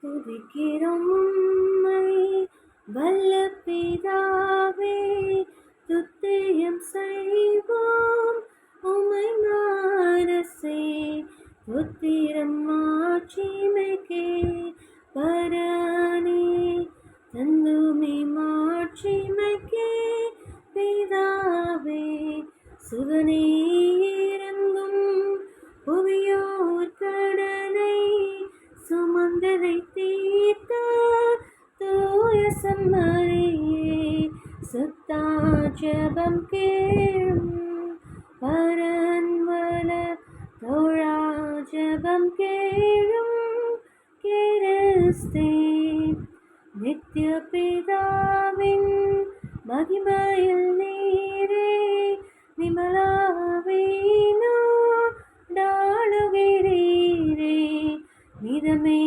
துதிக்கிறோம் உம்மை வல்ல பிதாவே, துத்தியம் செய்வோம் உம்மை மானசே. புத்திரம் மாட்சிமைக்கே பரனே, தந்துமி மாட்சிமைக்கே பிதாவே. சுகனே இறங்கும் புவியோர் கடனை சுமந்ததை தீர்த்த தூய சம்மரியே. சுத்தா ஜபம் கேளும் பரன்வல தோழா, ஜபம் கேளும் கிறிஸ்தே. நித்திய பிதாவின் மகிமையில் நீரே விமலாவினோ டாளுகிறீரே. மிதமே